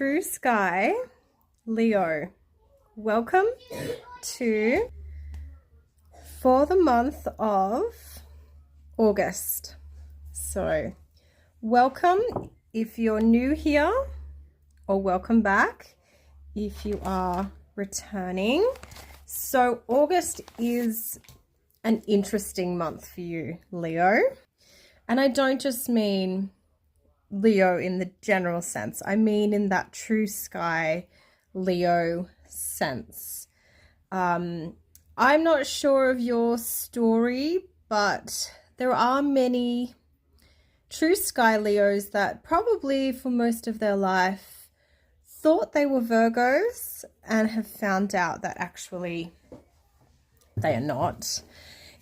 True Sky, Leo. Welcome for the month of August. So welcome if you're new here, or welcome back if you are returning. So August is an interesting month for you, Leo. And I don't just mean Leo in the general sense. I mean in that true sky Leo sense. I'm not sure of your story, but there are many true sky Leos that probably for most of their life thought they were Virgos and have found out that actually they are not.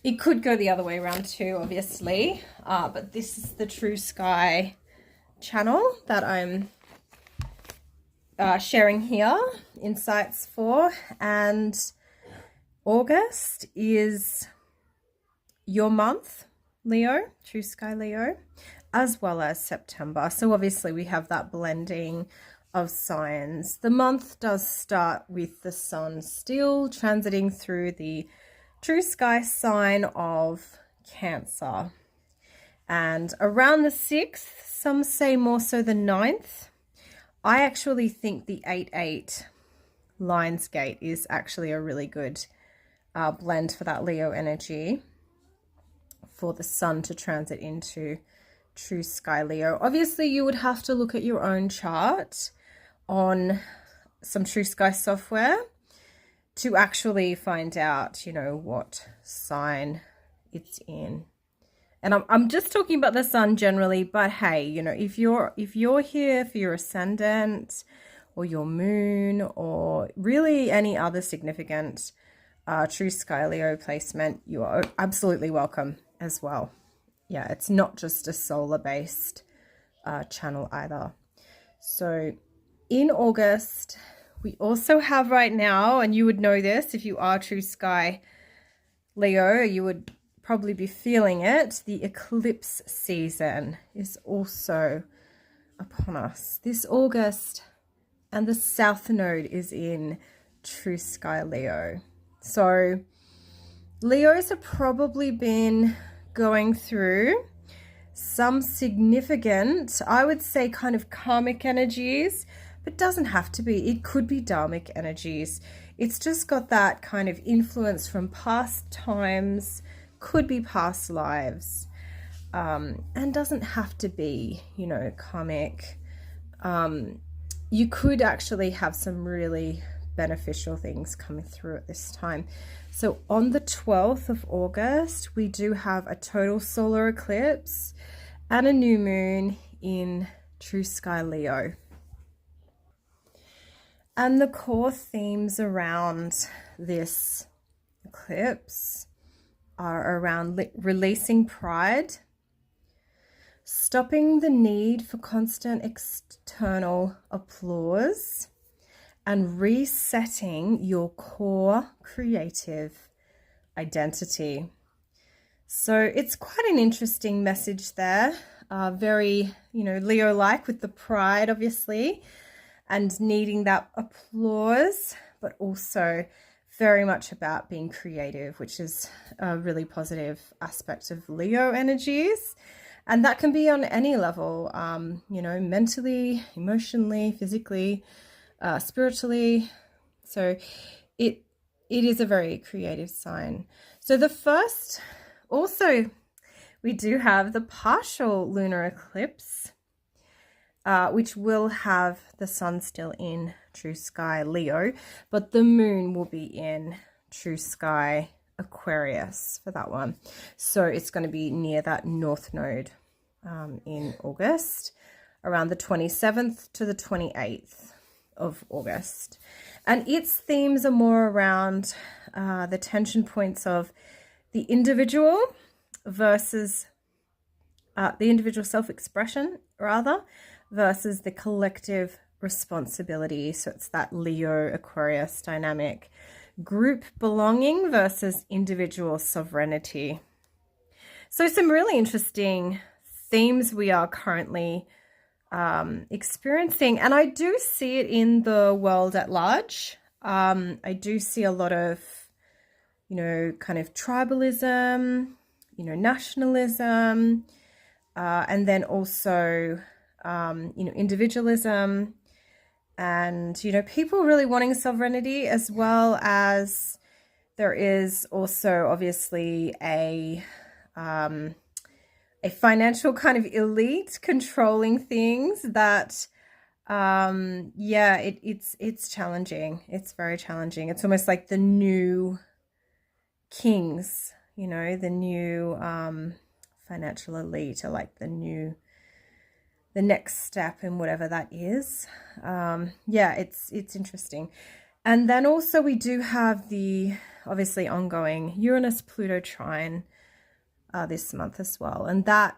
It could go the other way around too, obviously, but this is the true sky channel that I'm sharing here insights for, and August is your month, Leo, true sky Leo, as well as September. So obviously we have that blending of signs. The month does start with the sun still transiting through the true sky sign of Cancer, and around the 6th, some say more so the 9th. I actually think the 8-8 Lionsgate is actually a really good blend for that Leo energy, for the sun to transit into true sky Leo. Obviously you would have to look at your own chart on some true sky software to actually find out, you know, what sign it's in. And I'm just talking about the sun generally, but hey, you know, if you're here for your ascendant or your moon or really any other significant true sky Leo placement, you are absolutely welcome as well. Yeah, it's not just a solar based channel either. So in August, we also have right now, and you would know this if you are true sky Leo, you would probably be feeling it, the eclipse season is also upon us this August, and the south node is in true sky Leo. So Leos have probably been going through some significant, I would say, kind of karmic energies, but doesn't have to be. It could be dharmic energies. It's just got that kind of influence from past times, could be past lives, and doesn't have to be, you know, karmic. You could actually have some really beneficial things coming through at this time. So on the 12th of August, we do have a total solar eclipse and a new moon in true sky Leo. And the core themes around this eclipse are around releasing pride, stopping the need for constant external applause, and resetting your core creative identity. So it's quite an interesting message there. Very, you know, Leo-like with the pride, obviously, and needing that applause, but also very much about being creative, which is a really positive aspect of Leo energies. And that can be on any level, you know, mentally, emotionally, physically, spiritually. So it is a very creative sign. So the first, also, we do have the partial lunar eclipse, which will have the sun still in true sky Leo, but the moon will be in true sky Aquarius for that one. So it's going to be near that north node in August, around the 27th to the 28th of August. And its themes are more around the tension points of the individual versus the individual self-expression, rather, versus the collective responsibility. So it's that Leo Aquarius dynamic. Group belonging versus individual sovereignty. So some really interesting themes we are currently experiencing. And I do see it in the world at large. I do see a lot of, kind of tribalism, nationalism, and then also, individualism, and, people really wanting sovereignty, as well as there is also obviously a financial kind of elite controlling things that, it's challenging. It's very challenging. It's almost like the new kings, the new financial elite, or like the next step in whatever that is. It's interesting. And then also we do have the obviously ongoing Uranus-Pluto trine this month as well. And that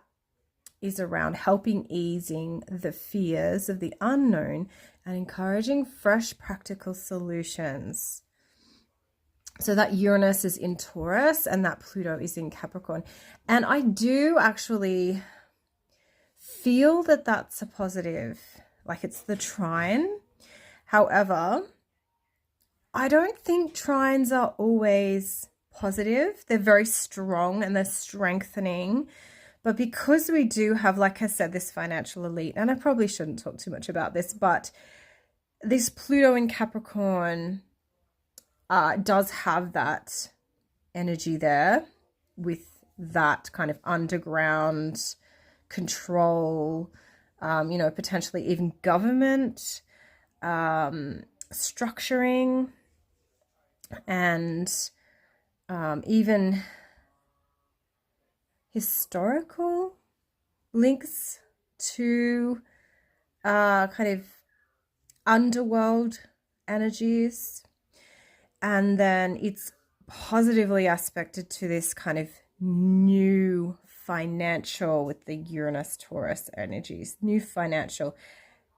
is around helping easing the fears of the unknown and encouraging fresh practical solutions. So that Uranus is in Taurus and that Pluto is in Capricorn. And I do actually feel that that's a positive, like it's the trine. However, I don't think trines are always positive. They're very strong and they're strengthening. But because we do have, like I said, this financial elite, and I probably shouldn't talk too much about this, but this Pluto in Capricorn does have that energy there, with that kind of underground control, potentially even government structuring, and even historical links to kind of underworld energies. And then it's positively aspected to this kind of new financial, with the Uranus Taurus energies, new financial,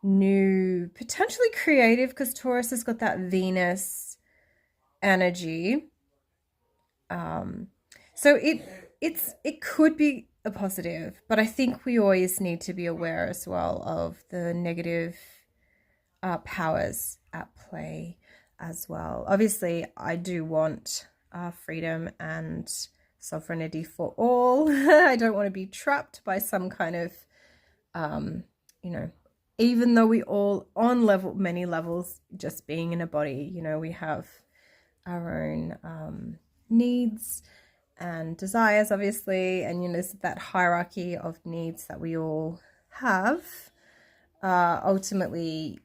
new potentially creative, because Taurus has got that Venus energy. So it could be a positive, but I think we always need to be aware as well of the negative powers at play as well. Obviously, I do want freedom and sovereignty for all. I don't want to be trapped by some kind of, even though we all on many levels, just being in a body, we have our own needs and desires, obviously, and there's that hierarchy of needs that we all have. Ultimately,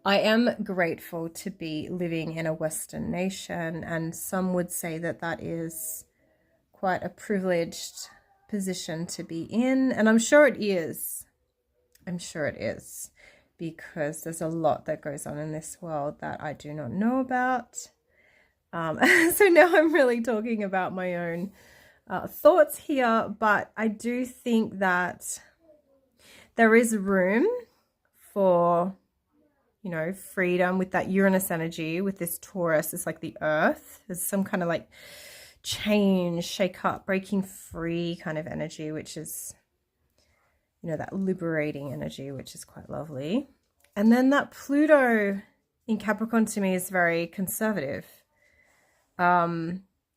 I am grateful to be living in a Western nation, and some would say that that is quite a privileged position to be in, and I'm sure it is. I'm sure it is, because there's a lot that goes on in this world that I do not know about. So now I'm really talking about my own thoughts here, but I do think that there is room for, freedom with that Uranus energy, with this Taurus. It's like the earth. There's some kind of like change, shake up, breaking free kind of energy, which is, that liberating energy, which is quite lovely. And then that Pluto in Capricorn to me is very conservative,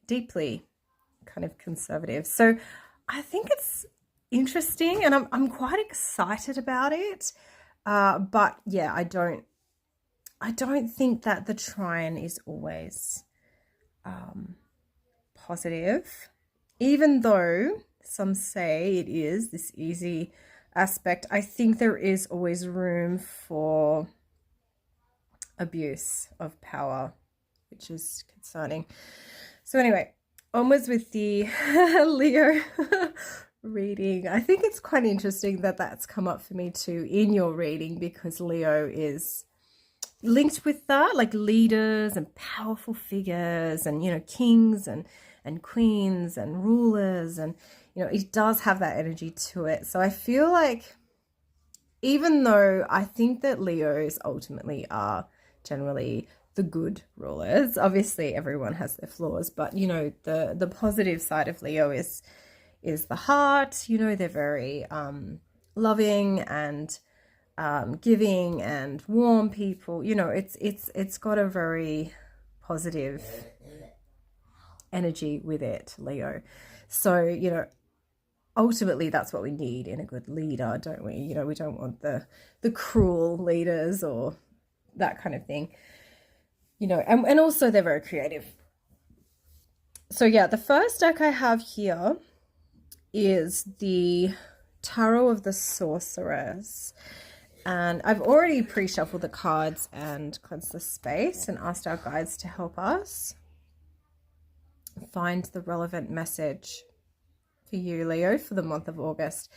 deeply kind of conservative. So I think it's interesting, and I'm quite excited about it. But yeah, I don't think that the trine is always positive, even though some say it is this easy aspect. I think there is always room for abuse of power, which is concerning. So anyway, onwards with the Leo reading. I think it's quite interesting that that's come up for me too in your reading, because Leo is linked with that, like leaders and powerful figures, and kings and queens and rulers, and it does have that energy to it. So I feel like, even though I think that Leos ultimately are generally the good rulers, obviously everyone has their flaws, but the positive side of Leo is is the heart. You know, they're very loving and giving and warm people. You know, it's got a very positive energy with it, Leo. So, you know, ultimately that's what we need in a good leader, don't we? You know, we don't want the cruel leaders or that kind of thing, you know, and also they're very creative. So yeah, the first deck I have here is the Tarot of the Sorceress, and I've already pre-shuffled the cards and cleansed the space and asked our guides to help us find the relevant message for you, Leo, for the month of August.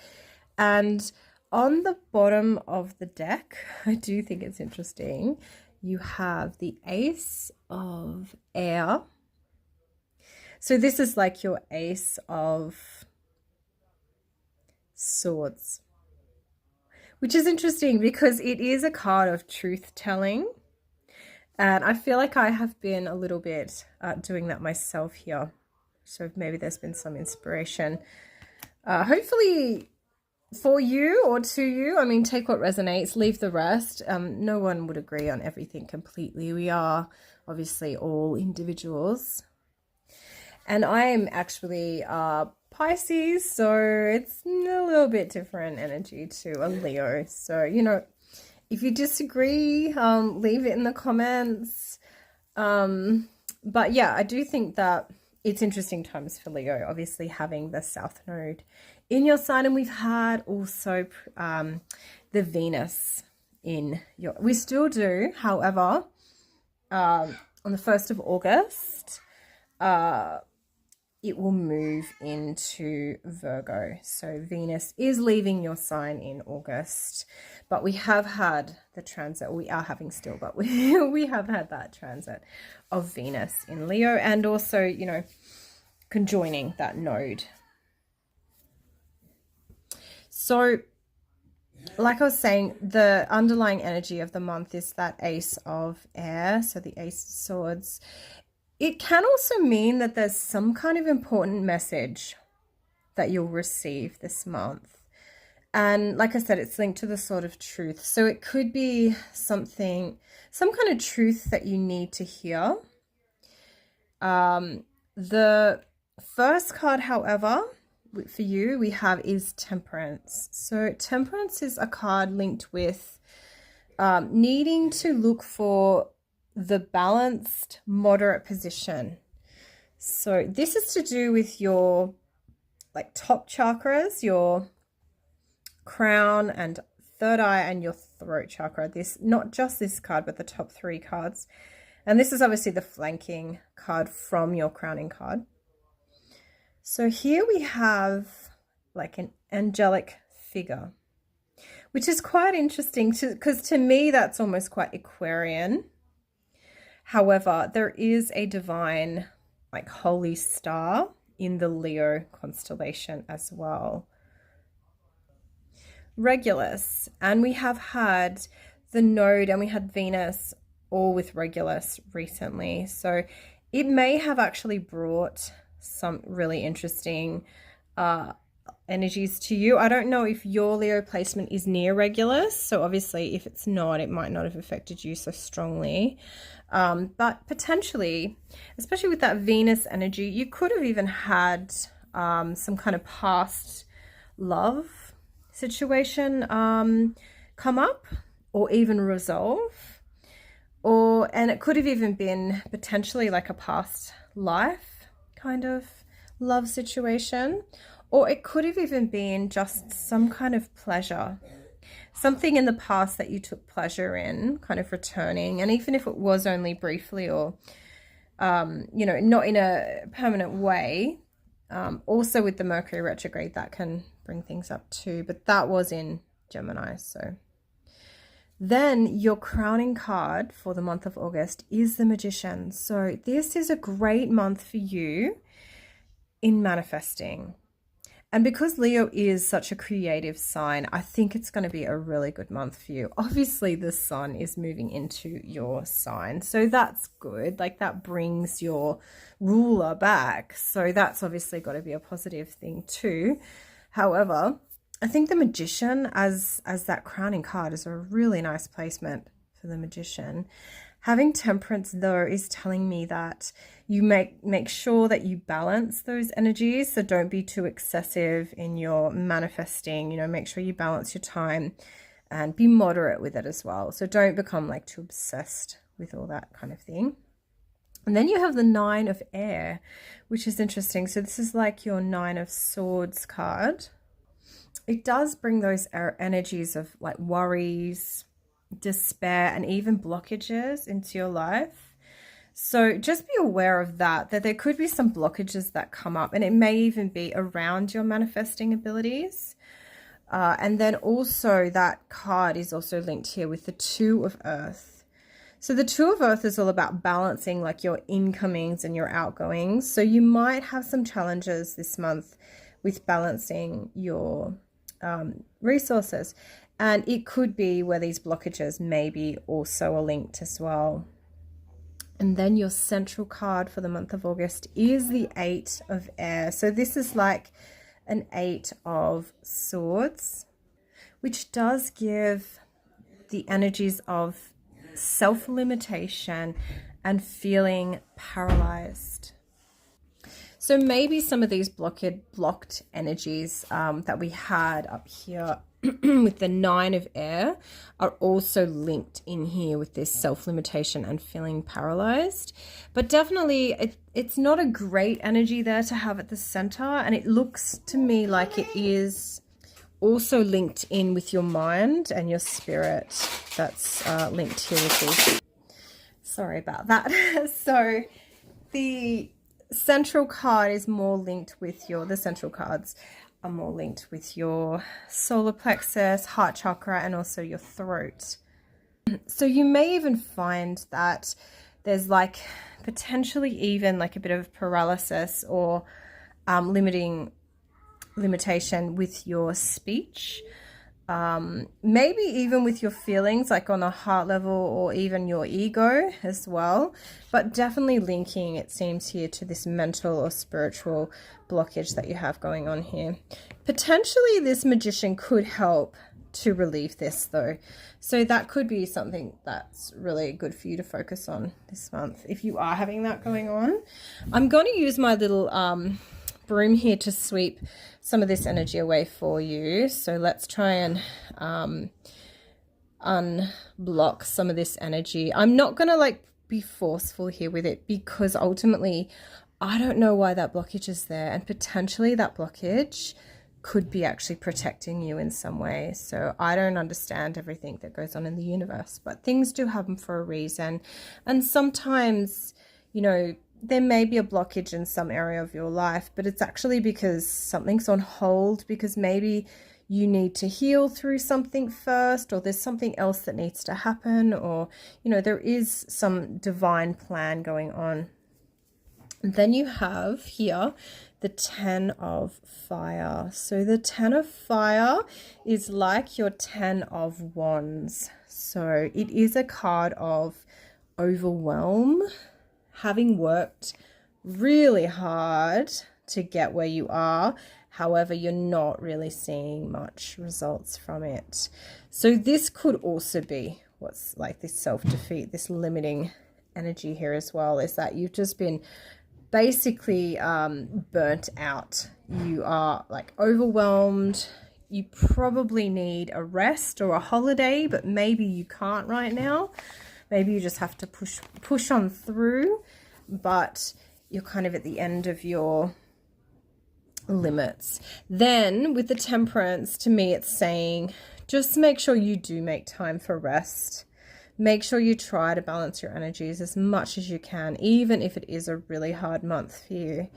And on the bottom of the deck, I do think it's interesting, you have the Ace of Air. So this is like your Ace of Swords, which is interesting because it is a card of truth telling. And I feel like I have been a little bit doing that myself here. So maybe there's been some inspiration. Hopefully for you or to you. I mean, take what resonates, leave the rest. No one would agree on everything completely. We are obviously all individuals. And I am actually Pisces, so it's a little bit different energy to a Leo. So, you know, if you disagree, leave it in the comments. But yeah, I do think that it's interesting times for Leo, obviously having the South Node in your sign. And we've had also the Venus in your... We still do, however, on the 1st of August, it will move into Virgo. So Venus is leaving your sign in August, but we have had the transit, we are having still, but we have had that transit of Venus in Leo, and also, you know, conjoining that node. So like I was saying, the underlying energy of the month is that Ace of Air, so the Ace of Swords. It can also mean that there's some kind of important message that you'll receive this month. And like I said, it's linked to the Sword of Truth. So it could be something, some kind of truth that you need to hear. The first card, however, for you, we have is Temperance. So Temperance is a card linked with needing to look for the balanced, moderate position. So this is to do with your like top chakras, your crown and third eye and your throat chakra. This, not just this card, but the top 3 cards. And this is obviously the flanking card from your crowning card. So here we have like an angelic figure, which is quite interesting because to me that's almost quite Aquarian. However, there is a divine, like, holy star in the Leo constellation as well. Regulus, and we have had the node and we had Venus all with Regulus recently. So it may have actually brought some really interesting energies to you. I don't know if your Leo placement is near Regulus, so obviously if it's not, it might not have affected you so strongly. But potentially, especially with that Venus energy, you could have even had some kind of past love situation come up or even resolve, and it could have even been potentially like a past life kind of love situation, or it could have even been just some kind of pleasure, something in the past that you took pleasure in, kind of returning. And even if it was only briefly or, you know, not in a permanent way, also with the Mercury retrograde, that can bring things up too. But that was in Gemini. So then your crowning card for the month of August is the Magician. So this is a great month for you in manifesting. And because Leo is such a creative sign, I think it's going to be a really good month for you. Obviously, the sun is moving into your sign, so that's good. Like, that brings your ruler back. So that's obviously got to be a positive thing too. However, I think the Magician as that crowning card is a really nice placement for the Magician. Having Temperance, though, is telling me that you make sure that you balance those energies. So don't be too excessive in your manifesting. You know, make sure you balance your time and be moderate with it as well. So don't become like too obsessed with all that kind of thing. And then you have the Nine of Air, which is interesting. So this is like your Nine of Swords card. It does bring those energies of like worries, despair, and even blockages into your life. So just be aware of that there could be some blockages that come up, and it may even be around your manifesting abilities. And then also that card is also linked here with the Two of Earth. So the Two of Earth is all about balancing like your incomings and your outgoings. So you might have some challenges this month with balancing your resources. And it could be where these blockages maybe also are linked as well. And then your central card for the month of August is the Eight of Air. So this is like an Eight of Swords, which does give the energies of self-limitation and feeling paralyzed. So maybe some of these blocked energies that we had up here with the Nine of Air are also linked in here with this self-limitation and feeling paralyzed. But definitely it's not a great energy there to have at the center, and it looks to me like it is also linked in with your mind and your spirit. That's linked here with these. Sorry about that. So the central card is more linked with the central cards are more linked with your solar plexus, heart chakra, and also your throat. So you may even find that there's like potentially even like a bit of paralysis or limitation with your speech. Maybe even with your feelings, like on a heart level, or even your ego as well, but definitely linking, it seems here, to this mental or spiritual blockage that you have going on here. Potentially this Magician could help to relieve this though, so that could be something that's really good for you to focus on this month if you are having that going on. I'm going to use my little broom here to sweep some of this energy away for you. So let's try and unblock some of this energy. I'm not going to like be forceful here with it, because ultimately I don't know why that blockage is there, and potentially that blockage could be actually protecting you in some way. So I don't understand everything that goes on in the universe, but things do happen for a reason. And sometimes, you know, there may be a blockage in some area of your life, but it's actually because something's on hold, because maybe you need to heal through something first, or there's something else that needs to happen, or, you know, there is some divine plan going on. And then you have here the Ten of Fire. So the Ten of Fire is like your Ten of Wands. So it is a card of overwhelm, having worked really hard to get where you are. However, you're not really seeing much results from it. So this could also be what's like this self-defeat, this limiting energy here as well, is that you've just been basically burnt out. You are like overwhelmed. You probably need a rest or a holiday, but maybe you can't right now. Maybe you just have to push on through, but you're kind of at the end of your limits. Then with the Temperance, to me it's saying just make sure you do make time for rest. Make sure you try to balance your energies as much as you can, even if it is a really hard month for you.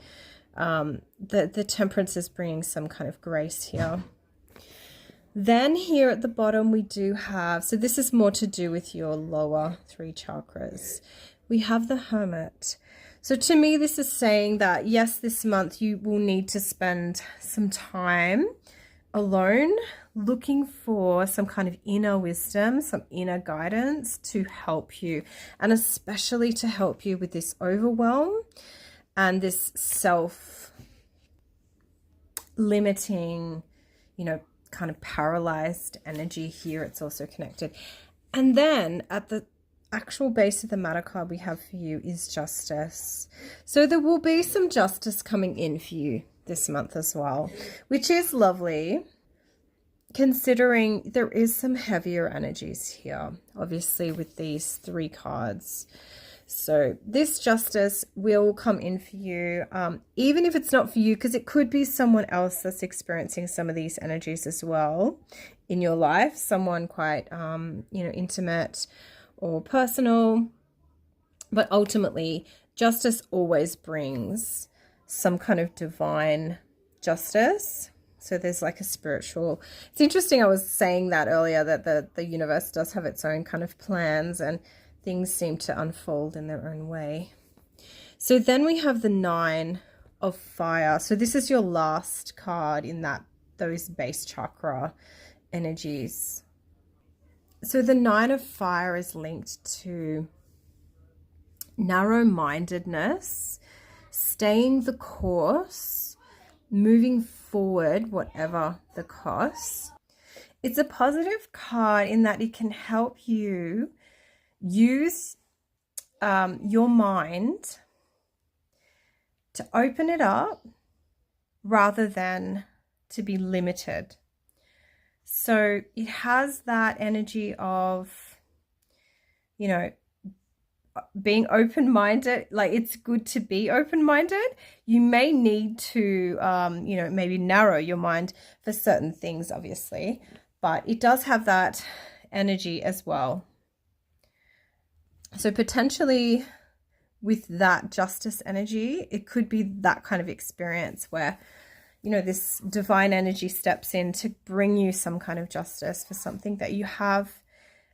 The Temperance is bringing some kind of grace here. Then here at the bottom we do have, so this is more to do with your lower three chakras. We have the Hermit. So to me, this is saying that, yes, this month you will need to spend some time alone looking for some kind of inner wisdom, some inner guidance to help you, and especially to help you with this overwhelm and this self-limiting, kind of paralyzed energy here. It's also connected. And then at the actual base of the matter card we have for you is justice. So there will be some justice coming in for you this month as well, which is lovely, considering there is some heavier energies here, obviously, with these 3 cards. So this justice will come in for you, even if it's not for you, because it could be someone else that's experiencing some of these energies as well in your life, someone quite, intimate or personal. But ultimately, justice always brings some kind of divine justice. So there's like a spiritual, it's interesting, I was saying that earlier, that the universe does have its own kind of plans and things seem to unfold in their own way. So then we have the 9 of fire. So this is your last card in those base chakra energies. So the 9 of fire is linked to narrow-mindedness, staying the course, moving forward, whatever the cost. It's a positive card in that it can help you use your mind to open it up rather than to be limited. So it has that energy of, being open-minded. Like, it's good to be open-minded. You may need to, maybe narrow your mind for certain things, obviously, but it does have that energy as well. So potentially with that justice energy, it could be that kind of experience where, this divine energy steps in to bring you some kind of justice for something that you have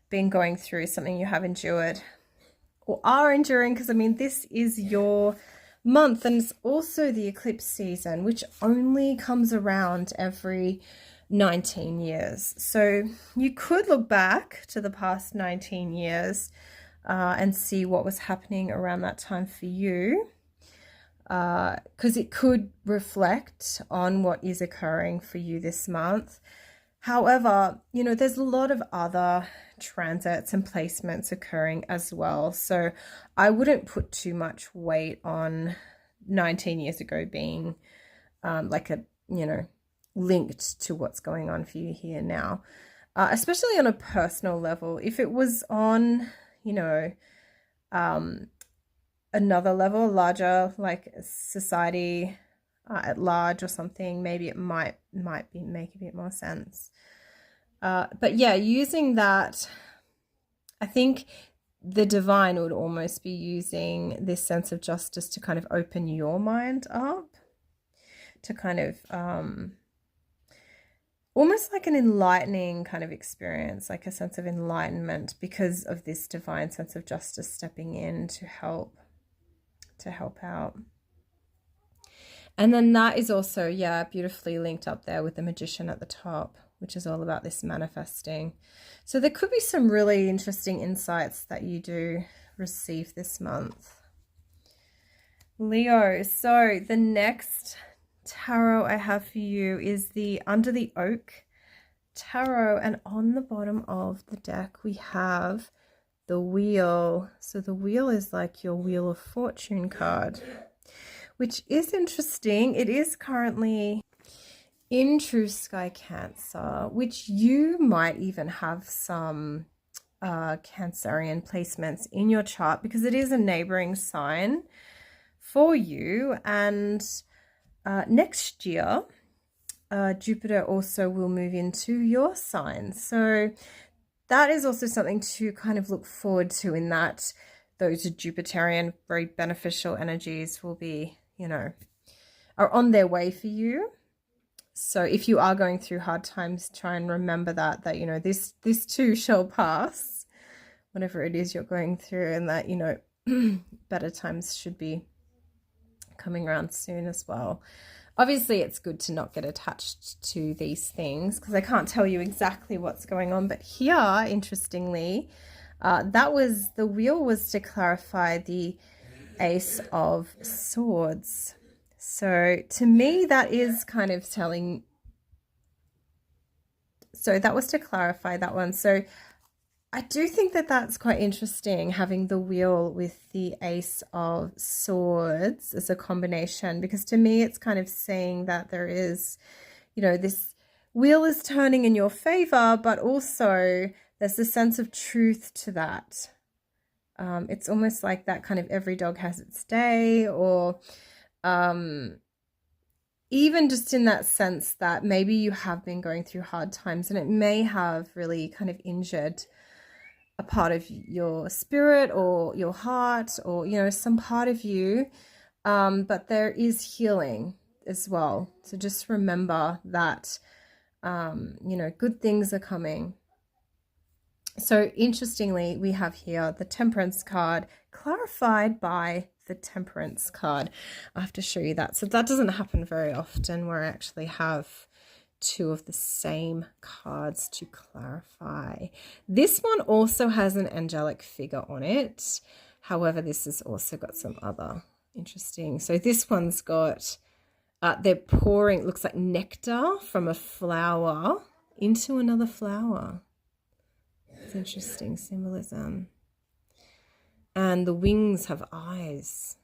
been going through, something you have endured or are enduring, because this is your month, and it's also the eclipse season, which only comes around every 19 years. So you could look back to the past 19 years and see what was happening around that time for you, because it could reflect on what is occurring for you this month. However, there's a lot of other transits and placements occurring as well. So I wouldn't put too much weight on 19 years ago being linked to what's going on for you here now, especially on a personal level. If it was on, another level, larger, like society at large or something, maybe it might make a bit more sense. But yeah, using that, I think the divine would almost be using this sense of justice to kind of open your mind up, to kind of almost like an enlightening kind of experience, like a sense of enlightenment, because of this divine sense of justice stepping in to help out. And then that is also, beautifully linked up there with the Magician at the top, which is all about this manifesting. So there could be some really interesting insights that you do receive this month. Leo, so the next tarot I have for you is the Under the Oak tarot, and on the bottom of the deck we have the Wheel. So the Wheel is like your Wheel of Fortune card, which is interesting. It is currently in True Sky Cancer, which you might even have some Cancerian placements in your chart, because it is a neighboring sign for you. And next year, Jupiter also will move into your sign. So that is also something to kind of look forward to, in that those Jupiterian very beneficial energies will be, are on their way for you. So if you are going through hard times, try and remember that this too shall pass, whatever it is you're going through, and that, better times should be coming around soon as well. Obviously, it's good to not get attached to these things because I can't tell you exactly what's going on. But here, interestingly, the wheel was to clarify the Ace of Swords. So to me, that is kind of telling. So that was to clarify that one. So I do think that that's quite interesting, having the wheel with the Ace of Swords as a combination, because to me it's kind of saying that there is, you know, this wheel is turning in your favor, but also there's a sense of truth to that. It's almost like that kind of every dog has its day, or even just in that sense that maybe you have been going through hard times and it may have really kind of injured a part of your spirit or your heart, or, you know, some part of you, but there is healing as well. So just remember that, you know, good things are coming. So interestingly, we have here the Temperance card clarified by the Temperance card. I have to show you that. So that doesn't happen very often, where I actually have two of the same cards to clarify. This one also has an angelic figure on it. However, this has also got some other interesting. So this one's got, they're pouring, looks like nectar from a flower into another flower. It's interesting symbolism. And the wings have eyes,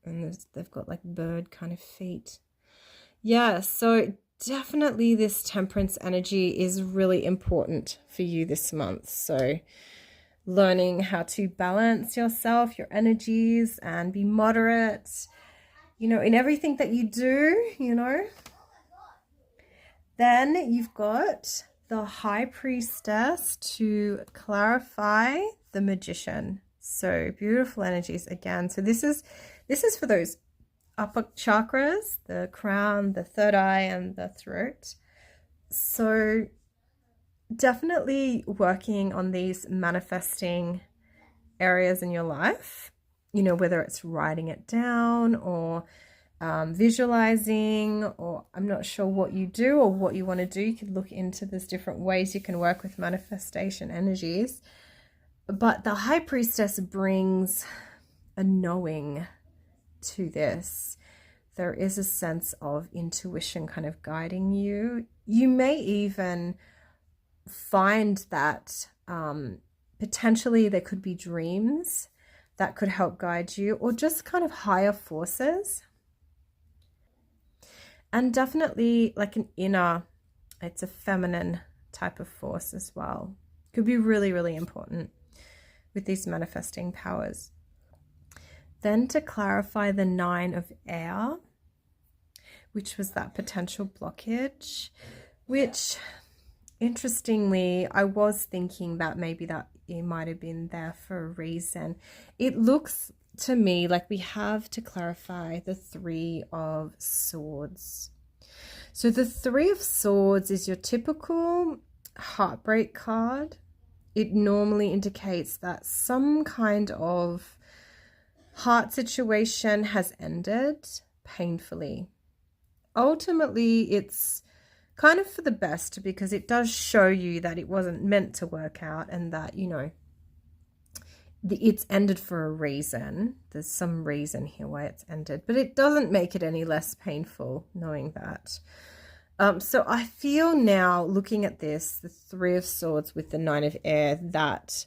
and they've got like bird kind of feet. Yeah, so definitely this Temperance energy is really important for you this month. So learning how to balance yourself, your energies, and be moderate, you know, in everything that you do, you know. Then you've got the High Priestess to clarify the Magician. So beautiful energies again. So this is for those upper chakras, the crown, the third eye, and the throat. So definitely working on these manifesting areas in your life, you know, whether it's writing it down or visualizing, or I'm not sure what you do or what you want to do. You could look into there's different ways you can work with manifestation energies. But the High Priestess brings a knowing to this. There is a sense of intuition kind of guiding you. You may even find that potentially there could be dreams that could help guide you, or just kind of higher forces. And definitely like an inner, it's a feminine type of force as well. Could be really, really important with these manifesting powers. Then to clarify the 9 of Air, which was that potential blockage, which interestingly, I was thinking that maybe that it might have been there for a reason. It looks to me like we have to clarify the 3 of Swords. So the 3 of Swords is your typical heartbreak card. It normally indicates that some kind of heart situation has ended painfully. Ultimately, it's kind of for the best, because it does show you that it wasn't meant to work out, and that, you know, it's ended for a reason. There's some reason here why it's ended, but it doesn't make it any less painful knowing that. So I feel now, looking at this, the 3 of Swords with the 9 of Air, that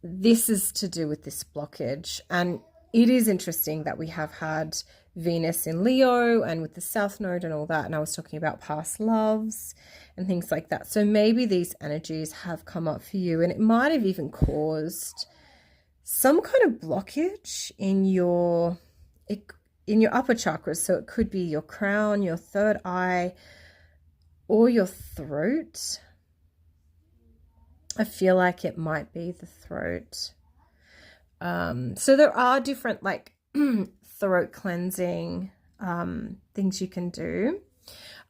this is to do with this blockage. And it is interesting that we have had Venus in Leo and with the South Node and all that. And I was talking about past loves and things like that. So maybe these energies have come up for you, and it might have even caused some kind of blockage in your upper chakras. So it could be your crown, your third eye, or your throat. I feel like it might be the throat. So there are different like throat cleansing things you can do.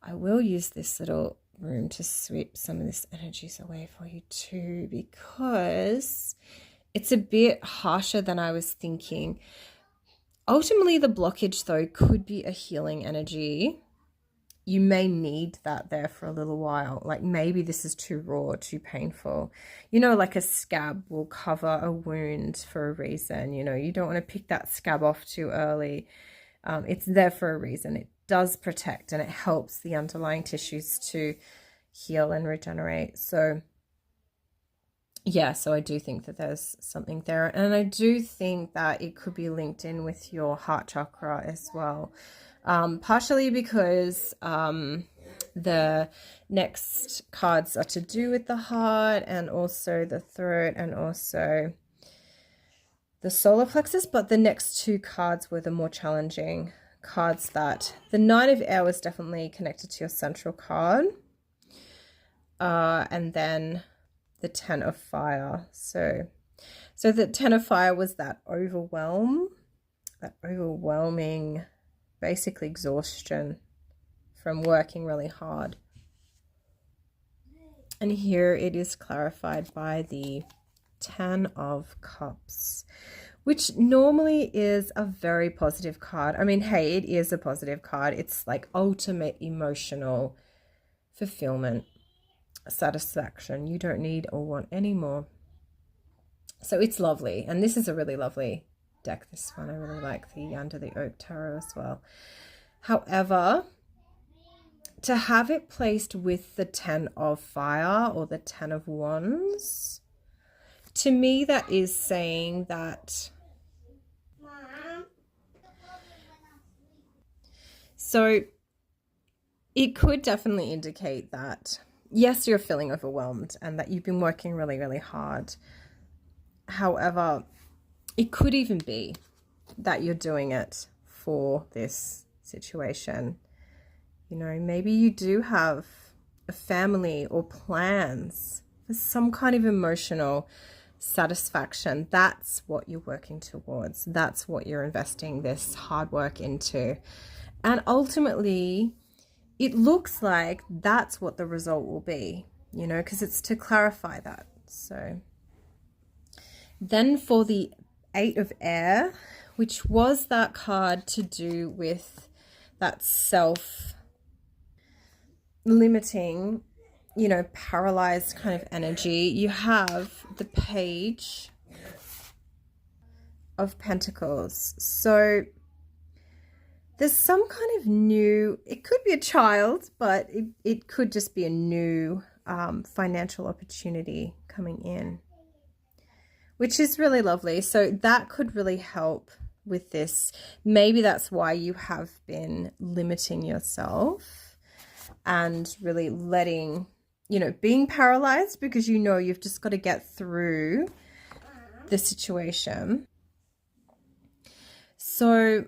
I will use this little room to sweep some of this energies away for you too, because it's a bit harsher than I was thinking. Ultimately, the blockage, though, could be a healing energy. You may need that there for a little while. Like maybe this is too raw, too painful. You know, like a scab will cover a wound for a reason. You know, you don't want to pick that scab off too early. It's there for a reason. It does protect and it helps the underlying tissues to heal and regenerate. So yeah, so I do think that there's something there. And I do think that it could be linked in with your heart chakra as well. Partially because the next cards are to do with the heart and also the throat and also the solar plexus, but the next two cards were the more challenging cards. That the Nine of Air was definitely connected to your central card, and then the Ten of Fire. So the Ten of Fire was that overwhelming, basically exhaustion from working really hard. And here it is clarified by the Ten of Cups, which normally is a very positive card. I mean, hey, it is a positive card. It's like ultimate emotional fulfillment, satisfaction. You don't need or want any more. So it's lovely. And this is a really lovely deck, this one. I really like the Under the Oak Tarot as well. However, to have it placed with the Ten of Fire or the Ten of Wands, to me that is saying that, so it could definitely indicate that yes, you're feeling overwhelmed and that you've been working really, really hard. However, it could even be that you're doing it for this situation. You know, maybe you do have a family or plans for some kind of emotional satisfaction. That's what you're working towards. That's what you're investing this hard work into. And ultimately, it looks like that's what the result will be, you know, because it's to clarify that. So then for the Eight of Air, which was that card to do with that self-limiting, you know, paralyzed kind of energy, you have the Page of Pentacles. So there's some kind of new, it could be a child, but it could just be a new financial opportunity coming in, which is really lovely. So that could really help with this. Maybe that's why you have been limiting yourself and really letting, you know, being paralyzed because you know you've just got to get through the situation. So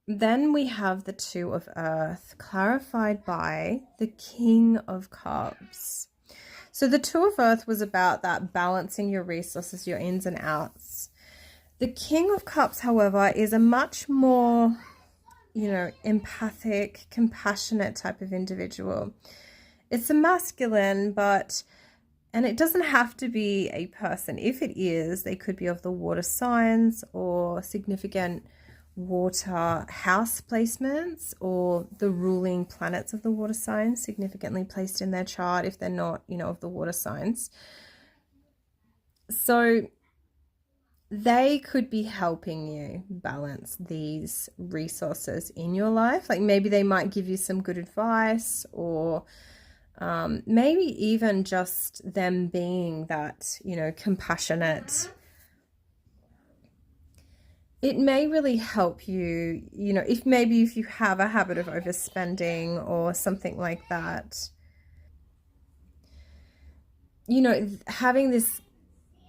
then we have the Two of Earth clarified by the King of Cups. So the Two of Earth was about that balancing your resources, your ins and outs. The King of Cups, however, is a much more, you know, empathic, compassionate type of individual. It's a masculine, and it doesn't have to be a person. If it is, they could be of the water signs or significant water house placements or the ruling planets of the water signs significantly placed in their chart if they're not, you know, of the water signs. So they could be helping you balance these resources in your life. Like maybe they might give you some good advice, or maybe even just them being that, you know, compassionate. It may really help you, you know, if you have a habit of overspending or something like that, you know, having this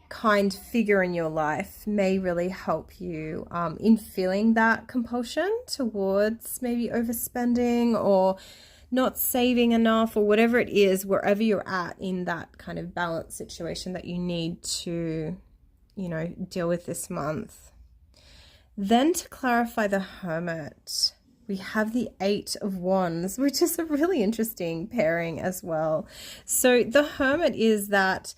kind figure in your life may really help you in feeling that compulsion towards maybe overspending or not saving enough or whatever it is, wherever you're at in that kind of balance situation that you need to, you know, deal with this month. Then to clarify the Hermit, we have the Eight of Wands, which is a really interesting pairing as well. So the Hermit is that,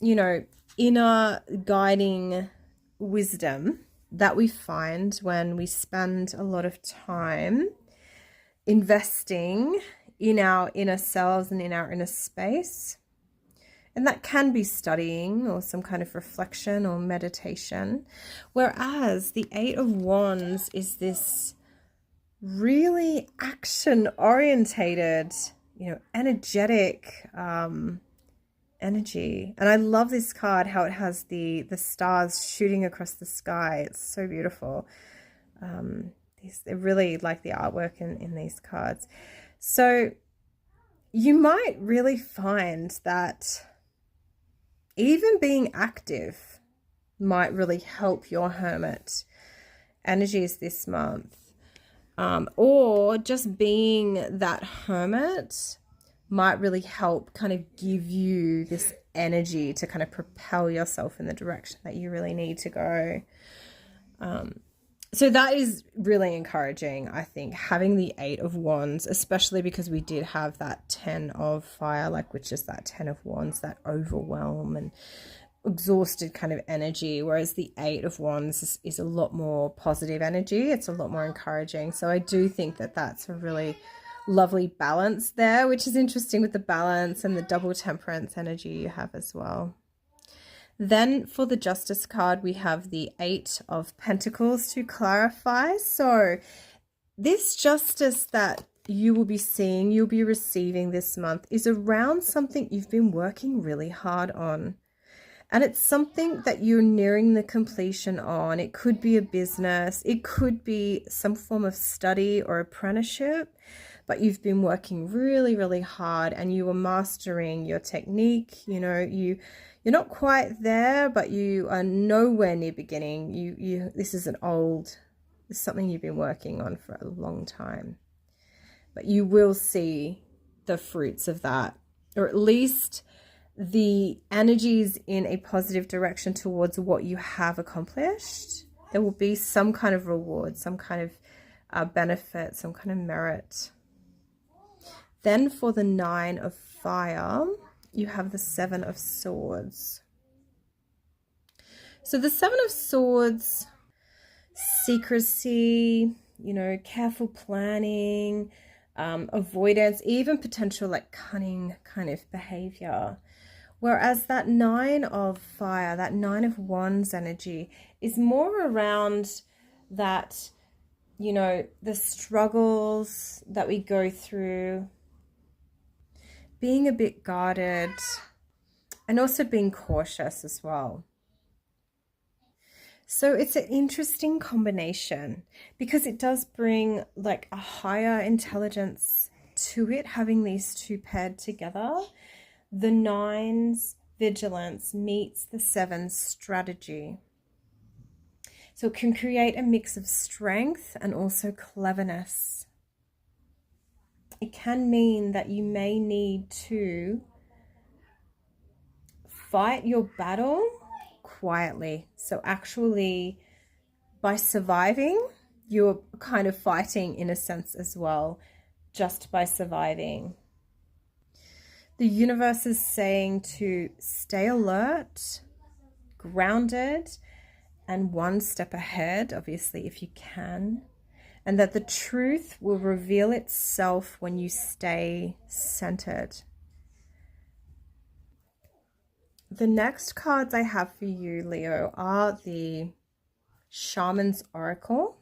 you know, inner guiding wisdom that we find when we spend a lot of time investing in our inner selves and in our inner space. And that can be studying or some kind of reflection or meditation. Whereas the Eight of Wands is this really action-orientated, energetic energy. And I love this card, how it has the stars shooting across the sky. It's so beautiful. I really like the artwork in these cards. So you might really find that even being active might really help your hermit energies this month. Or just being that hermit might really help kind of give you this energy to kind of propel yourself in the direction that you really need to go. So that is really encouraging, I think, having the Eight of Wands, especially because we did have that 10 of fire, which is that 10 of Wands, that overwhelm and exhausted kind of energy, whereas the Eight of Wands is a lot more positive energy. It's a lot more encouraging. So I do think that that's a really lovely balance there, which is interesting with the balance and the double temperance energy you have as well. Then for the Justice card, we have the Eight of Pentacles to clarify. So this justice that you will be seeing, you'll be receiving this month is around something you've been working really hard on. And it's something that you're nearing the completion on. It could be a business. It could be some form of study or apprenticeship, but you've been working really, really hard and you are mastering your technique. You're not quite there, but you are nowhere near beginning. This is something you've been working on for a long time, but you will see the fruits of that, or at least the energies in a positive direction towards what you have accomplished. There will be some kind of reward, some kind of benefit, some kind of merit. Then for the Nine of Fire, you have the Seven of Swords. So the Seven of Swords, secrecy, careful planning, avoidance, even potential cunning kind of behavior. Whereas that Nine of Fire, that Nine of Wands energy is more around that, the struggles that we go through, being a bit guarded, and also being cautious as well. So it's an interesting combination because it does bring a higher intelligence to it, having these two paired together. The Nine's vigilance meets the Seven's strategy. So it can create a mix of strength and also cleverness. It can mean that you may need to fight your battle quietly. So actually, by surviving, you're kind of fighting in a sense as well, just by surviving. The universe is saying to stay alert, grounded, and one step ahead, obviously, if you can, and that the truth will reveal itself when you stay centered. The next cards I have for you, Leo, are the Shaman's Oracle.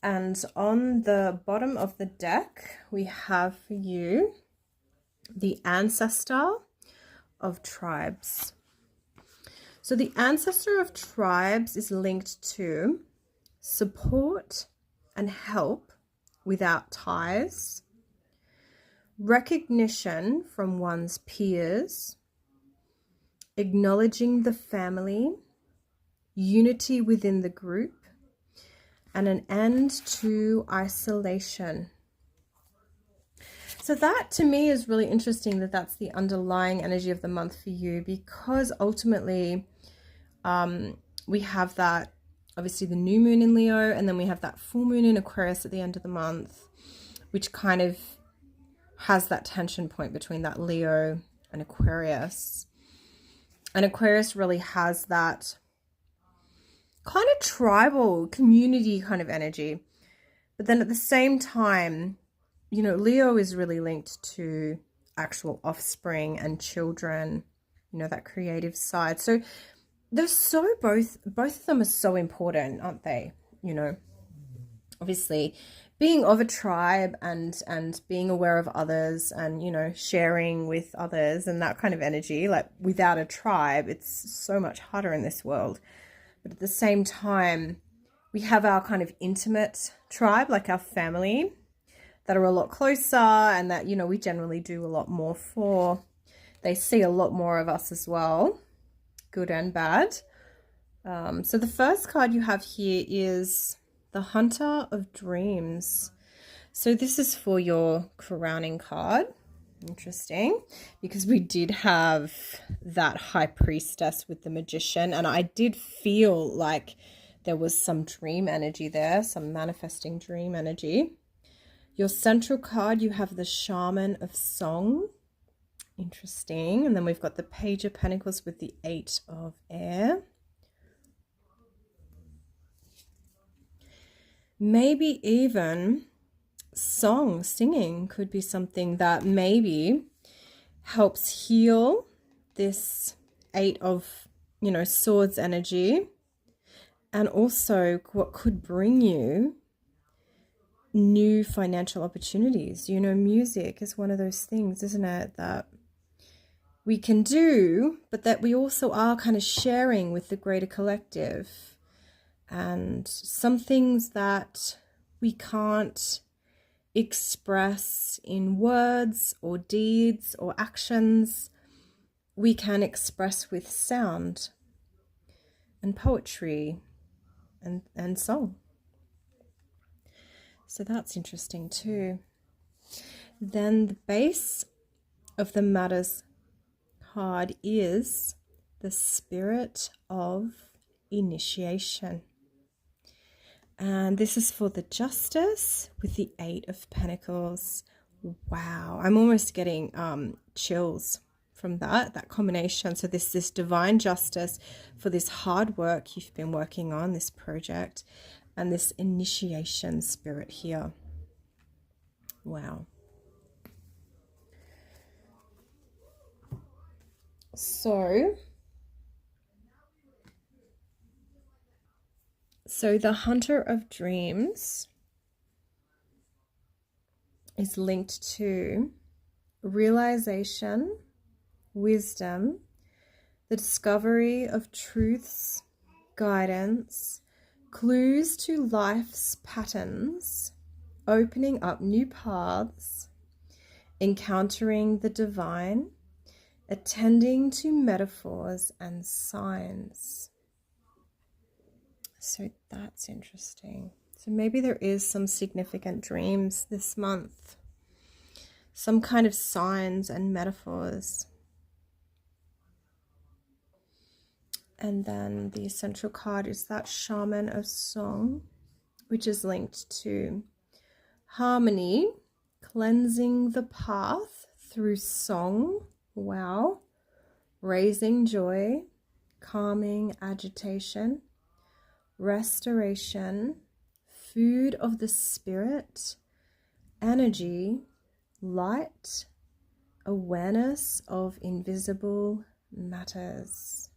And on the bottom of the deck, we have for you the Ancestor of Tribes. So the Ancestor of Tribes is linked to support and help without ties, recognition from one's peers, acknowledging the family, unity within the group, and an end to isolation. So that to me is really interesting, that that's the underlying energy of the month for you, because ultimately we have that, obviously the new moon in Leo, and then we have that full moon in Aquarius at the end of the month, which kind of has that tension point between that Leo and Aquarius. And Aquarius really has that kind of tribal community kind of energy. But then at the same time, you know, Leo is really linked to actual offspring and children, you know, that creative side. So they're so both of them are so important, aren't they? You know, obviously being of a tribe and being aware of others and, you know, sharing with others and that kind of energy. Like without a tribe, it's so much harder in this world. But at the same time, we have our kind of intimate tribe, like our family, that are a lot closer and that, you know, we generally do a lot more for. They see a lot more of us as well, good and bad. So the first card you have here is the Hunter of Dreams. So this is for your crowning card. Interesting, because we did have that High Priestess with the Magician, and I did feel like there was some dream energy there, some manifesting dream energy. Your central card, you have the Shaman of Song. Interesting. And then we've got the Page of Pentacles with the Eight of Air. Maybe even singing could be something that maybe helps heal this Eight of, you know, Swords energy, and also what could bring you new financial opportunities. You know, music is one of those things, isn't it, that we can do, but that we also are kind of sharing with the greater collective. And some things that we can't express in words or deeds or actions, we can express with sound and poetry and song. So that's interesting too. Then the base of the Matters card is the Spirit of Initiation. And this is for the Justice with the Eight of Pentacles. Wow, I'm almost getting chills from that combination. So this divine justice for this hard work you've been working on, this project, and this initiation spirit here. Wow. So the Hunter of Dreams is linked to realization, wisdom, the discovery of truths, guidance, clues to life's patterns, opening up new paths, encountering the divine, attending to metaphors and signs. So that's interesting. So maybe there is some significant dreams this month, some kind of signs and metaphors. And then the essential card is that Shaman of Song, which is linked to harmony, cleansing the path through song. Wow. Raising joy, calming agitation, restoration, food of the spirit, energy, light, awareness of invisible matters.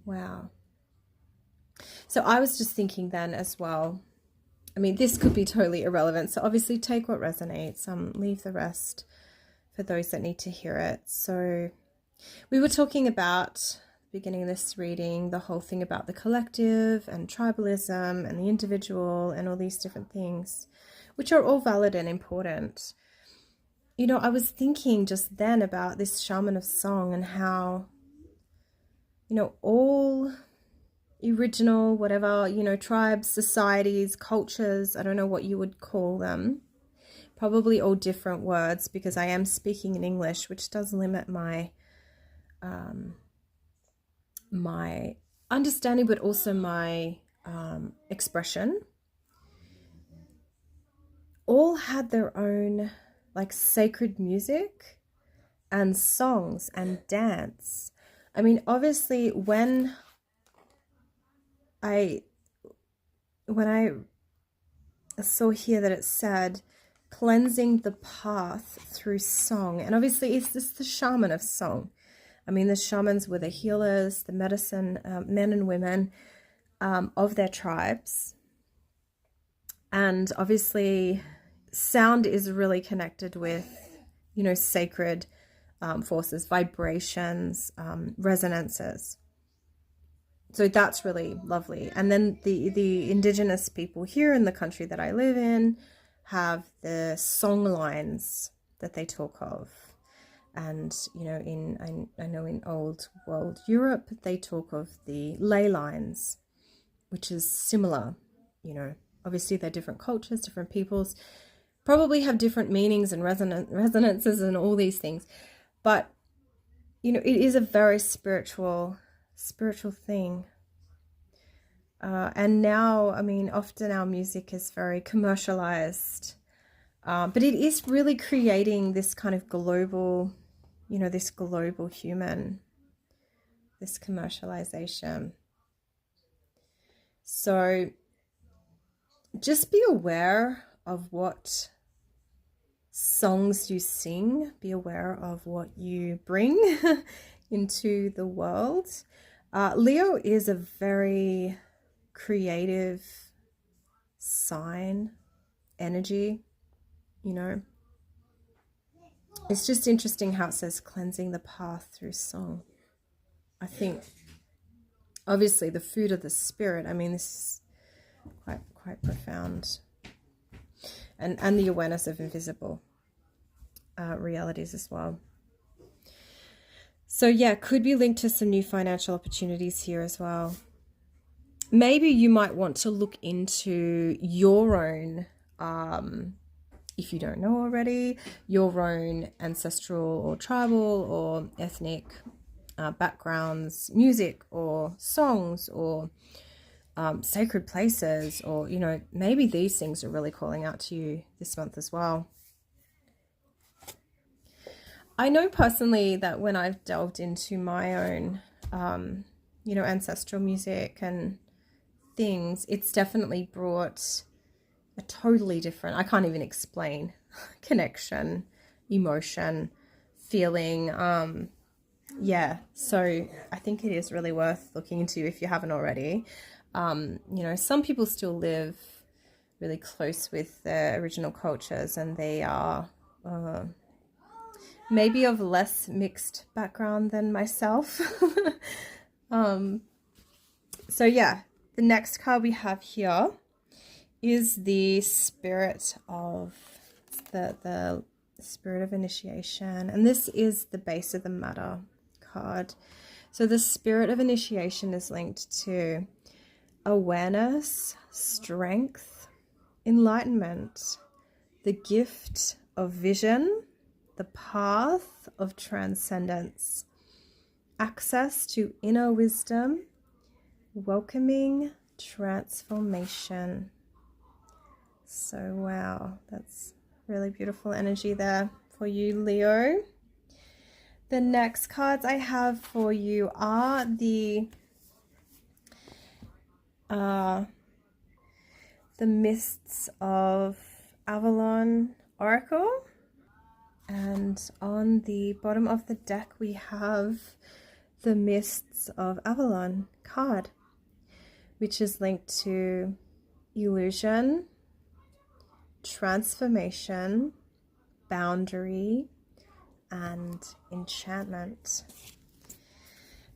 Wow. So I was just thinking then as well, I mean, this could be totally irrelevant. So obviously take what resonates, leave the rest for those that need to hear it. So we were talking about, beginning of this reading, the whole thing about the collective and tribalism and the individual and all these different things, which are all valid and important. You know, I was thinking just then about this Shaman of Song and how, you know, all original, whatever, you know, tribes, societies, cultures, I don't know what you would call them, probably all different words because I am speaking in English, which does limit my my understanding, but also my expression, all had their own like sacred music and songs and dance. I mean, obviously when when I saw here that it said cleansing the path through song, and obviously it's this the shaman of song. I mean, the shamans were the healers, the medicine men and women of their tribes. And obviously sound is really connected with, you know, sacred forces, vibrations, resonances. So that's really lovely. And then the indigenous people here in the country that I live in have the song lines that they talk of. And, you know, I know in old world Europe, they talk of the ley lines, which is similar. You know, obviously they're different cultures, different peoples, probably have different meanings and resonances and all these things. But, you know, it is a very spiritual thing. And now, I mean, often our music is very commercialized, but it is really creating this kind of global, you know, this global human, this commercialization. So just be aware of what songs you sing, be aware of what you bring into the world. Leo is a very creative sign, energy, you know. It's just interesting how it says cleansing the path through song. I think obviously the food of the spirit, I mean, this is quite profound. And the awareness of invisible realities as well. So yeah, could be linked to some new financial opportunities here as well. Maybe you might want to look into your own, if you don't know already, your own ancestral or tribal or ethnic backgrounds, music or songs or sacred places, or, you know, maybe these things are really calling out to you this month as well. I know personally that when I've delved into my own, you know, ancestral music and things, it's definitely brought a totally different, I can't even explain, connection, emotion, feeling. Yeah, so I think it is really worth looking into if you haven't already. You know, some people still live really close with their original cultures, and they are maybe of less mixed background than myself. So yeah, the next card we have here is the spirit of the spirit of initiation, and this is the base of the matter card. So the spirit of initiation is linked to awareness, strength, enlightenment, the gift of vision, the path of transcendence, access to inner wisdom, welcoming transformation. So wow, that's really beautiful energy there for you, Leo. The next cards I have for you are the Mists of Avalon Oracle. And on the bottom of the deck, we have the Mists of Avalon card, which is linked to illusion, transformation, boundary, and enchantment.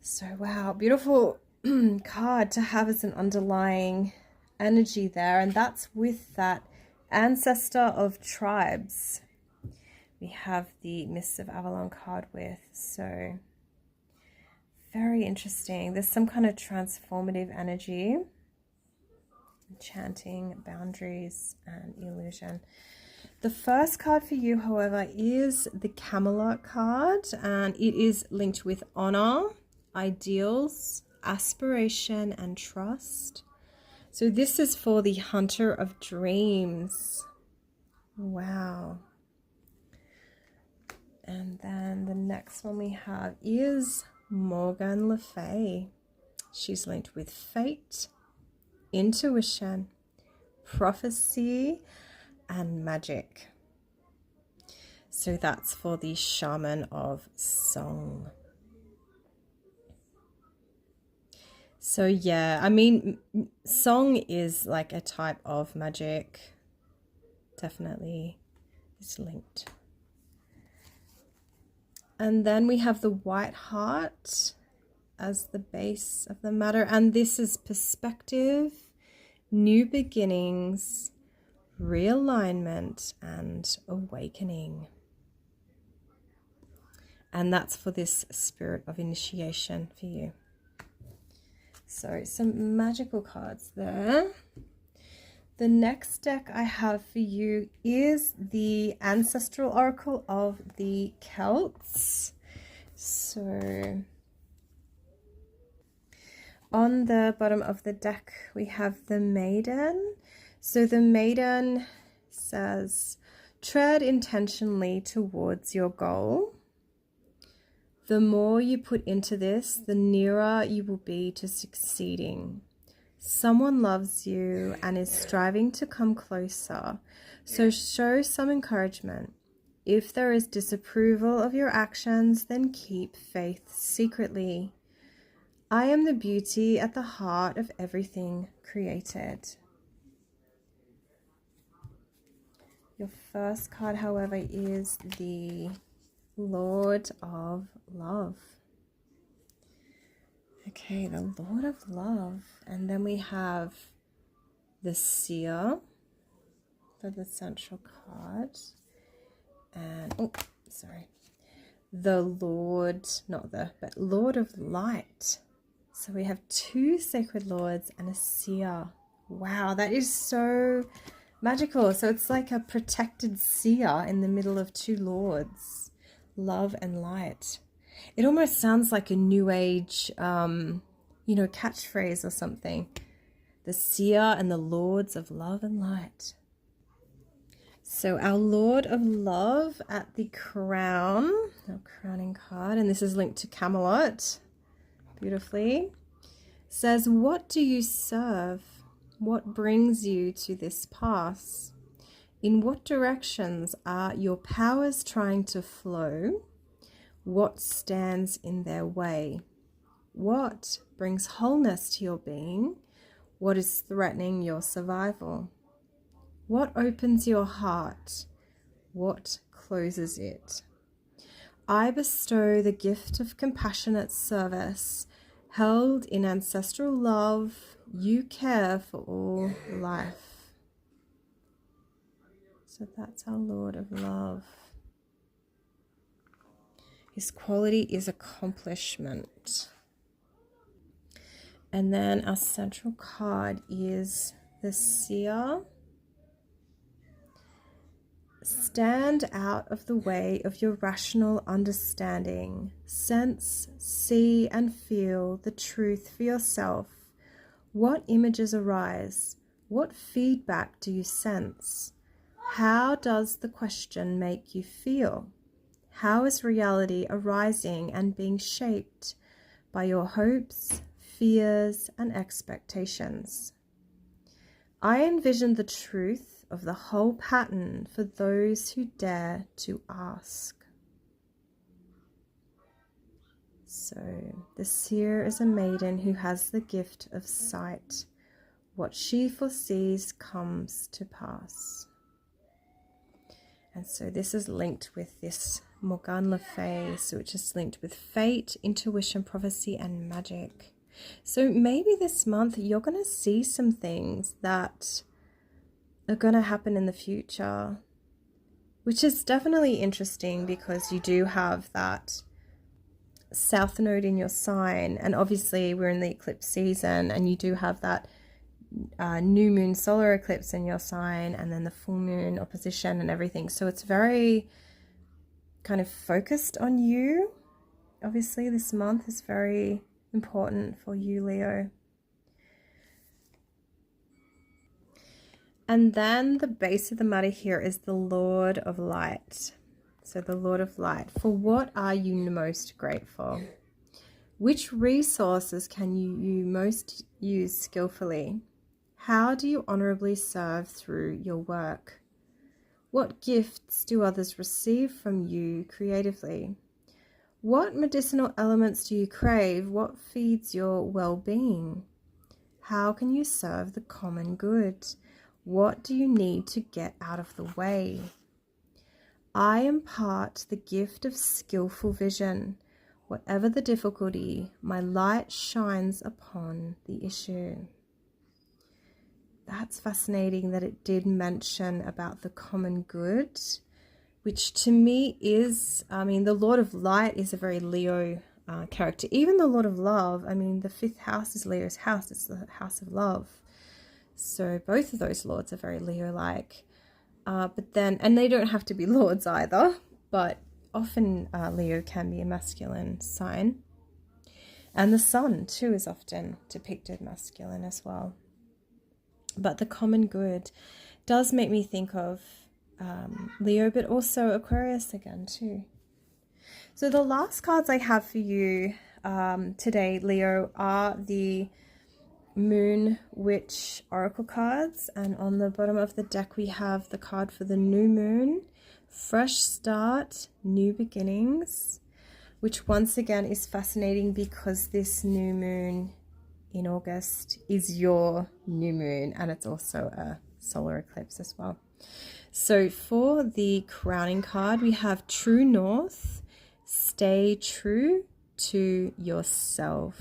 So wow, beautiful card to have as an underlying energy there, and that's with that ancestor of tribes we have the Mists of Avalon card with. So very interesting. There's some kind of transformative energy, enchanting, boundaries, and illusion. The first card for you, however, is the Camelot card, and it is linked with honor, ideals, aspiration, and trust. So this is for the Hunter of Dreams. Wow. And then the next one we have is Morgan Le Fay. She's linked with fate, intuition, prophecy, and magic. So that's for the shaman of song. So yeah, I mean, song is like a type of magic. Definitely is linked. And then we have the white heart as the base of the matter. And this is perspective, new beginnings, realignment, and awakening. And that's for this spirit of initiation for you. So some magical cards there. The next deck I have for you is the Ancestral Oracle of the Celts. So on the bottom of the deck, we have the Maiden. So the Maiden says, tread intentionally towards your goal. The more you put into this, the nearer you will be to succeeding. Someone loves you and is striving to come closer, so show some encouragement. If there is disapproval of your actions, then keep faith secretly. I am the beauty at the heart of everything created. Your first card, however, is the Lord of Love. Okay, the Lord of Love. And then we have the Seer for the central card. And, the Lord, but Lord of Light. So we have two Sacred Lords and a Seer. Wow, that is so magical. So it's like a protected Seer in the middle of two Lords. Love and light. It almost sounds like a new age, catchphrase or something. The Seer and the Lords of Love and Light. So our Lord of Love at the crown, our crowning card, and this is linked to Camelot, beautifully, says, what do you serve? What brings you to this pass? In what directions are your powers trying to flow? What stands in their way? What brings wholeness to your being? What is threatening your survival? What opens your heart? What closes it? I bestow the gift of compassionate service. Held in ancestral love, you care for all life. So that's our Lord of Love. His quality is accomplishment. And then our central card is the Seer. Stand out of the way of your rational understanding. Sense, see, and feel the truth for yourself. What images arise? What feedback do you sense? How does the question make you feel? How is reality arising and being shaped by your hopes, fears, and expectations? I envision the truth of the whole pattern for those who dare to ask. So, the Seer is a maiden who has the gift of sight. What she foresees comes to pass. And so this is linked with this Morgane Le Fay, which is linked with fate, intuition, prophecy, and magic. So maybe this month you're going to see some things that are going to happen in the future, which is definitely interesting because you do have that South Node in your sign. And obviously we're in the eclipse season and you do have that new moon solar eclipse in your sign and then the full moon opposition and everything. So it's very kind of focused on you. Obviously this month is very important for you, Leo. And then the base of the matter here is the Lord of Light. So the Lord of Light. For what are you most grateful? Which resources can you most use skillfully? How do you honorably serve through your work? What gifts do others receive from you creatively? What medicinal elements do you crave? What feeds your well-being? How can you serve the common good? What do you need to get out of the way? I impart the gift of skillful vision. Whatever the difficulty, my light shines upon the issue. That's fascinating that it did mention about the common good, which to me is, the Lord of Light is a very Leo character. Even the Lord of Love, the 5th house is Leo's house. It's the house of love. So both of those lords are very Leo-like. But then, and they don't have to be lords either, but often Leo can be a masculine sign. And the sun too is often depicted masculine as well. But the common good does make me think of Leo, but also Aquarius again too. So the last cards I have for you today, Leo, are the Moon Witch Oracle cards. And on the bottom of the deck, we have the card for the new moon, fresh start, new beginnings, which once again is fascinating because this new moon in August is your new moon, and it's also a solar eclipse as well. So for the crowning card, we have True North, stay true to yourself.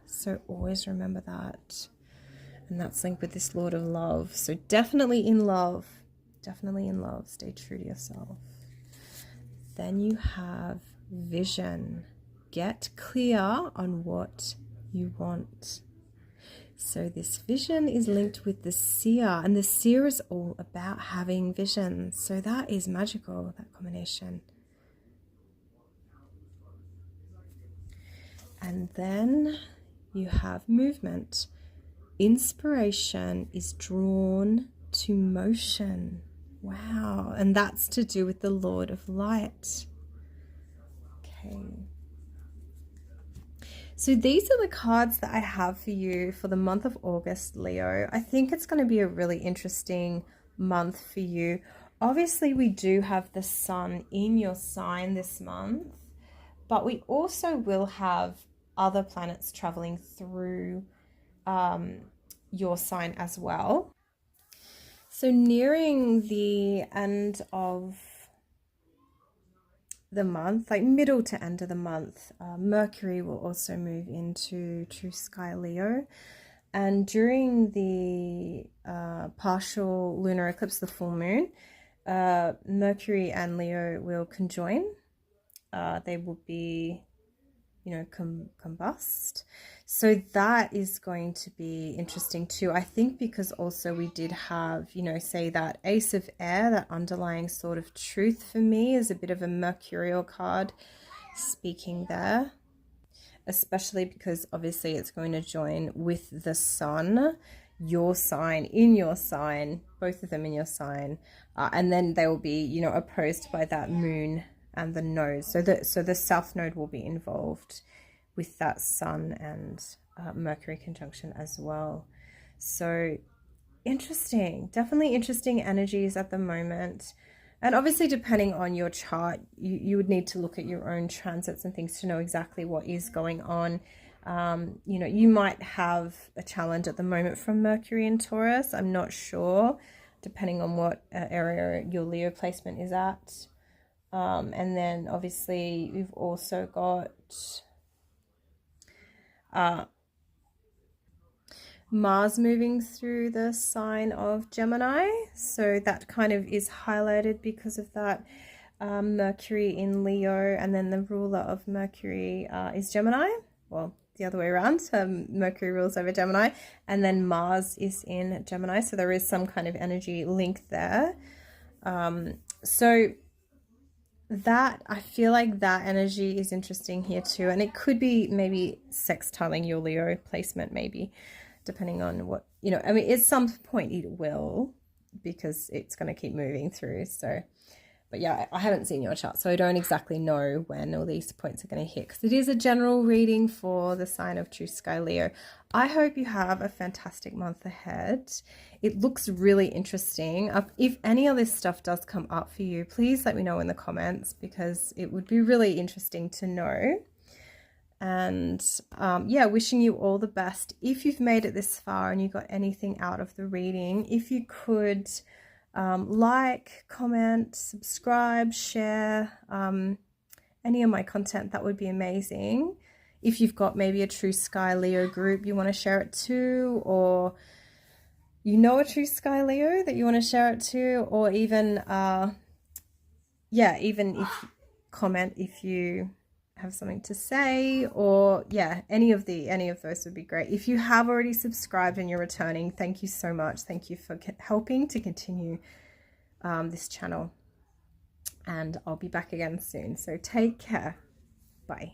So always remember that. And that's linked with this Lord of Love. So definitely in love, stay true to yourself. Then you have vision. Get clear on what you want. So this vision is linked with the seer, and the seer is all about having visions. So that is magical, that combination. And then you have movement. Inspiration is drawn to motion. Wow. And that's to do with the Lord of Light. Okay. So these are the cards that I have for you for the month of August, Leo. I think it's going to be a really interesting month for you. Obviously, we do have the sun in your sign this month, but we also will have other planets traveling through your sign as well. So nearing the end of the month, like middle to end of the month, Mercury will also move into True Sky Leo, and during the partial lunar eclipse, the full moon, Mercury and Leo will conjoin. They will be, combust. So that is going to be interesting too, I think, because also we did have, say that Ace of Air, that underlying sort of truth for me is a bit of a mercurial card speaking there, especially because obviously it's going to join with the sun, your sign, in your sign, both of them in your sign, and then they will be, opposed by that moon and the node. So the south node will be involved with that sun and Mercury conjunction as well. So interesting, definitely interesting energies at the moment. And obviously, depending on your chart, you would need to look at your own transits and things to know exactly what is going on. You might have a challenge at the moment from Mercury in Taurus. I'm not sure, depending on what area your Leo placement is at. And then obviously we've also got Mars moving through the sign of Gemini, so that kind of is highlighted because of that. Mercury in Leo, and then the ruler of Mercury is Gemini. Well, the other way around. Mercury rules over Gemini, and then Mars is in Gemini, so there is some kind of energy link there. So that, I feel like that energy is interesting here too, and it could be maybe sextiling your Leo placement, maybe, depending on what, at some point it will, because it's going to keep moving through. So But yeah, I haven't seen your chart, so I don't exactly know when all these points are going to hit, because it is a general reading for the sign of True Sky Leo. I hope you have a fantastic month ahead. It looks really interesting. If any of this stuff does come up for you, please let me know in the comments, because it would be really interesting to know. And yeah, wishing you all the best. If you've made it this far and you got anything out of the reading, if you could like, comment, subscribe, share any of my content, that would be amazing. If you've got maybe a True Sky Leo group you want to share it to, or you know a True Sky Leo that you want to share it to, or even yeah, even if comment if you have something to say, or yeah, any of those would be great. If you have already subscribed and you're returning, thank you so much. Thank you for helping to continue this channel, and I'll be back again soon. So take care. Bye.